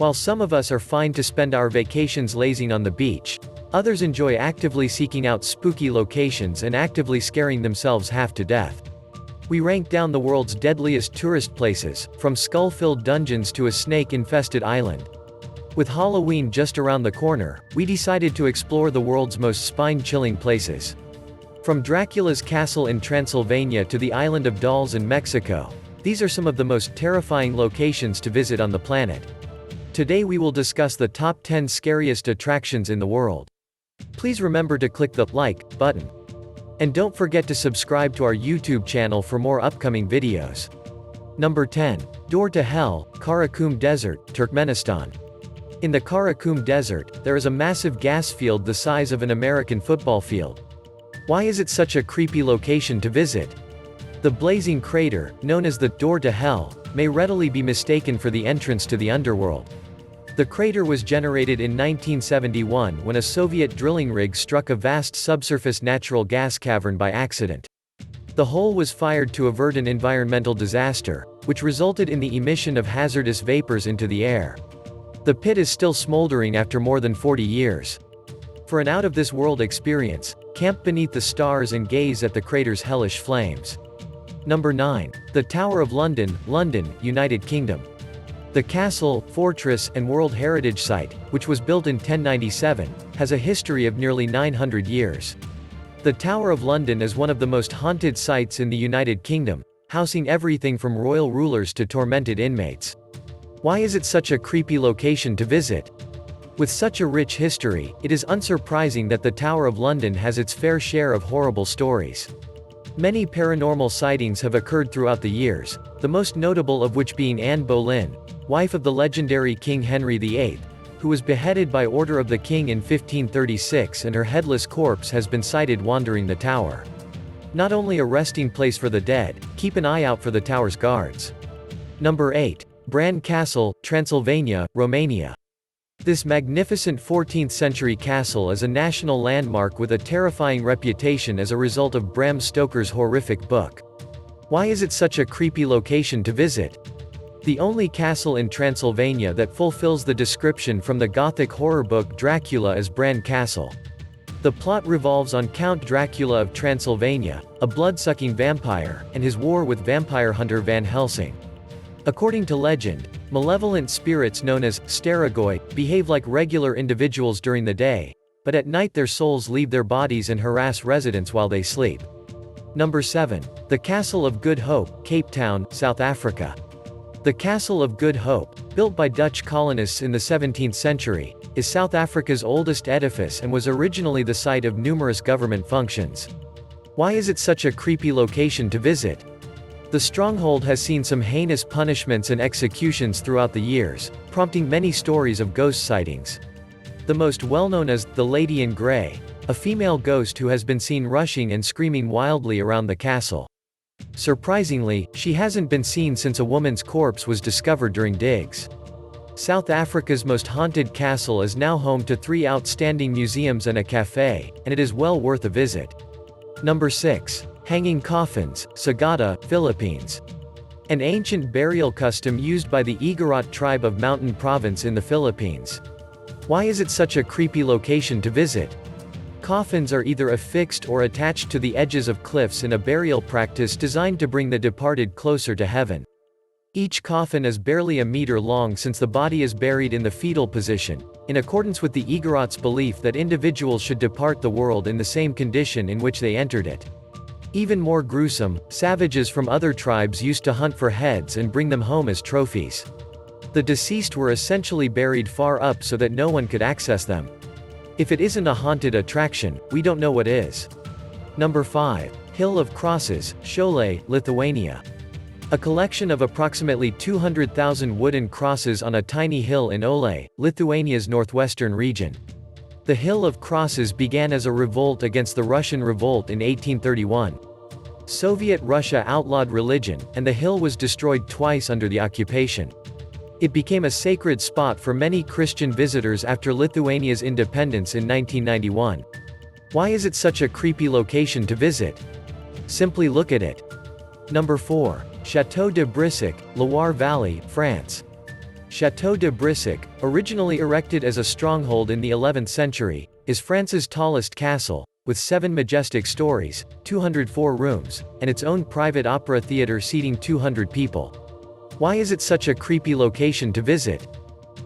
While some of us are fine to spend our vacations lazing on the beach, others enjoy actively seeking out spooky locations and actively scaring themselves half to death. We rank down the world's deadliest tourist places, from skull-filled dungeons to a snake-infested island. With Halloween just around the corner, we decided to explore the world's most spine-chilling places. From Dracula's castle in Transylvania to the island of Dolls in Mexico, these are some of the most terrifying locations to visit on the planet. Today we will discuss the top 10 scariest attractions in the world. Please remember to click the like button. And don't forget to subscribe to our YouTube channel for more upcoming videos. Number 10. Door to Hell, Karakum Desert, Turkmenistan. In the Karakum Desert, there is a massive gas field the size of an American football field. Why is it such a creepy location to visit? The blazing crater, known as the Door to Hell, may readily be mistaken for the entrance to the underworld. The crater was generated in 1971 when a Soviet drilling rig struck a vast subsurface natural gas cavern by accident. The hole was fired to avert an environmental disaster, which resulted in the emission of hazardous vapors into the air. The pit is still smoldering after more than 40 years. For an out-of-this-world experience, camp beneath the stars and gaze at the crater's hellish flames. Number 9. The Tower of London, London, United Kingdom. The castle, fortress, and World Heritage Site, which was built in 1097, has a history of nearly 900 years. The Tower of London is one of the most haunted sites in the United Kingdom, housing everything from royal rulers to tormented inmates. Why is it such a creepy location to visit? With such a rich history, it is unsurprising that the Tower of London has its fair share of horrible stories. Many paranormal sightings have occurred throughout the years, the most notable of which being Anne Boleyn, wife of the legendary King Henry VIII, who was beheaded by order of the king in 1536, and her headless corpse has been sighted wandering the tower. Not only a resting place for the dead, keep an eye out for the tower's guards. Number 8. Bran Castle, Transylvania, Romania. This magnificent 14th-century castle is a national landmark with a terrifying reputation as a result of Bram Stoker's horrific book. Why is it such a creepy location to visit? The only castle in Transylvania that fulfills the description from the Gothic horror book Dracula is Bran Castle. The plot revolves on Count Dracula of Transylvania, a blood-sucking vampire, and his war with vampire hunter Van Helsing. According to legend, malevolent spirits known as Staragoi behave like regular individuals during the day, but at night their souls leave their bodies and harass residents while they sleep. Number 7. The Castle of Good Hope, Cape Town, South Africa. The Castle of Good Hope, built by Dutch colonists in the 17th century, is South Africa's oldest edifice and was originally the site of numerous government functions. Why is it such a creepy location to visit? The stronghold has seen some heinous punishments and executions throughout the years, prompting many stories of ghost sightings. The most well-known is the Lady in Grey, a female ghost who has been seen rushing and screaming wildly around the castle. Surprisingly, she hasn't been seen since a woman's corpse was discovered during digs. South Africa's most haunted castle is now home to 3 outstanding museums and a cafe, and it is well worth a visit. Number 6. Hanging Coffins, Sagada, Philippines. An ancient burial custom used by the Igorot tribe of Mountain Province in the Philippines. Why is it such a creepy location to visit? Coffins are either affixed or attached to the edges of cliffs in a burial practice designed to bring the departed closer to heaven. Each coffin is barely a meter long since the body is buried in the fetal position, in accordance with the Igorots' belief that individuals should depart the world in the same condition in which they entered it. Even more gruesome, savages from other tribes used to hunt for heads and bring them home as trophies. The deceased were essentially buried far up so that no one could access them. If it isn't a haunted attraction, we don't know what is. Number 5. Hill of Crosses, Šiauliai, Lithuania. A collection of approximately 200,000 wooden crosses on a tiny hill in Šiauliai, Lithuania's northwestern region. The Hill of Crosses began as a revolt against the Russian Revolt in 1831. Soviet Russia outlawed religion, and the hill was destroyed twice under the occupation. It became a sacred spot for many Christian visitors after Lithuania's independence in 1991. Why is it such a creepy location to visit? Simply look at it. Number 4. Château de Brissac, Loire Valley, France. Château de Brissac, originally erected as a stronghold in the 11th century, is France's tallest castle, with 7 majestic stories, 204 rooms, and its own private opera theatre seating 200 people. Why is it such a creepy location to visit?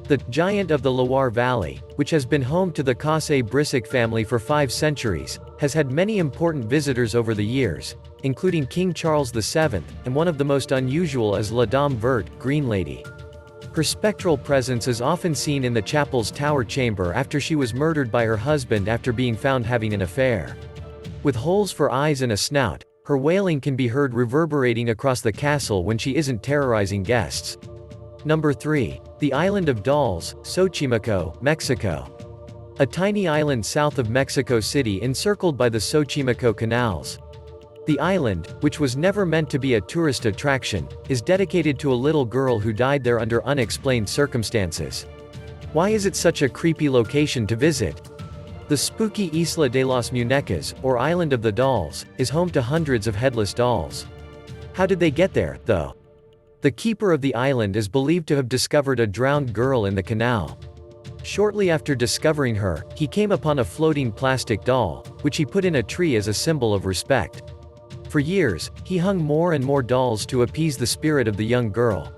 The giant of the Loire Valley, which has been home to the Cassé-Brissac family for 5 centuries, has had many important visitors over the years, including King Charles VII, and one of the most unusual is La Dame Verte, Green Lady. Her spectral presence is often seen in the chapel's tower chamber after she was murdered by her husband after being found having an affair. With holes for eyes and a snout, her wailing can be heard reverberating across the castle when she isn't terrorizing guests. Number 3. The Island of Dolls, Xochimilco, Mexico. A tiny island south of Mexico City encircled by the Xochimilco canals. The island, which was never meant to be a tourist attraction, is dedicated to a little girl who died there under unexplained circumstances. Why is it such a creepy location to visit? The spooky Isla de las Muñecas, or Island of the Dolls, is home to hundreds of headless dolls. How did they get there, though? The keeper of the island is believed to have discovered a drowned girl in the canal. Shortly after discovering her, he came upon a floating plastic doll, which he put in a tree as a symbol of respect. For years, he hung more and more dolls to appease the spirit of the young girl.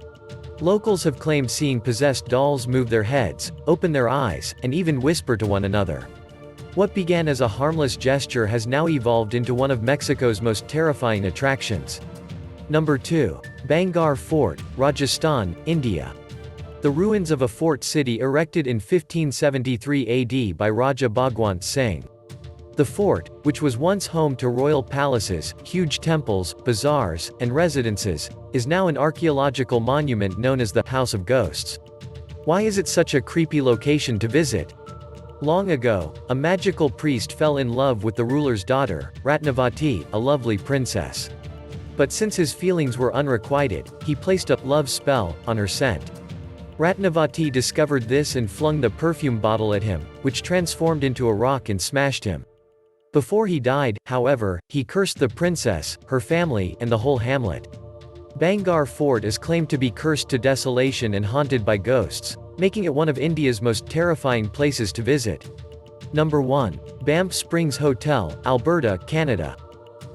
Locals have claimed seeing possessed dolls move their heads, open their eyes, and even whisper to one another. What began as a harmless gesture has now evolved into one of Mexico's most terrifying attractions. Number 2. Bangalore Fort, Rajasthan, India. The ruins of a fort city erected in 1573 AD by Raja Bhagwant Singh. The fort, which was once home to royal palaces, huge temples, bazaars, and residences, is now an archaeological monument known as the House of Ghosts. Why is it such a creepy location to visit? Long ago, a magical priest fell in love with the ruler's daughter, Ratnavati, a lovely princess. But since his feelings were unrequited, he placed a love spell on her scent. Ratnavati discovered this and flung the perfume bottle at him, which transformed into a rock and smashed him. Before he died, however, he cursed the princess, her family, and the whole hamlet. Bangalore Fort is claimed to be cursed to desolation and haunted by ghosts, making it one of India's most terrifying places to visit. Number 1. Banff Springs Hotel, Alberta, Canada.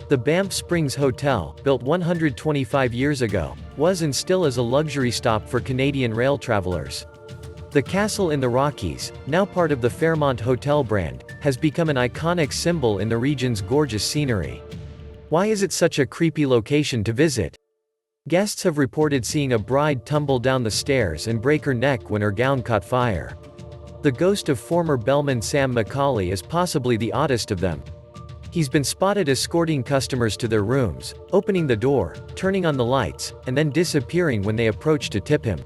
The Banff Springs Hotel, built 125 years ago, was and still is a luxury stop for Canadian rail travelers. The castle in the Rockies, now part of the Fairmont Hotel brand, has become an iconic symbol in the region's gorgeous scenery. Why is it such a creepy location to visit? Guests have reported seeing a bride tumble down the stairs and break her neck when her gown caught fire. The ghost of former bellman Sam Macaulay is possibly the oddest of them. He's been spotted escorting customers to their rooms, opening the door, turning on the lights, and then disappearing when they approach to tip him.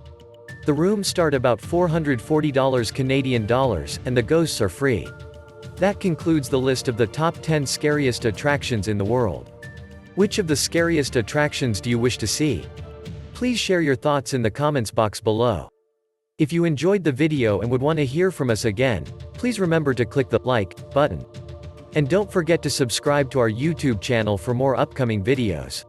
The rooms start about $440 Canadian dollars, and the ghosts are free. That concludes the list of the top 10 scariest attractions in the world. Which of the scariest attractions do you wish to see? Please share your thoughts in the comments box below. If you enjoyed the video and would want to hear from us again, please remember to click the like button. And don't forget to subscribe to our YouTube channel for more upcoming videos.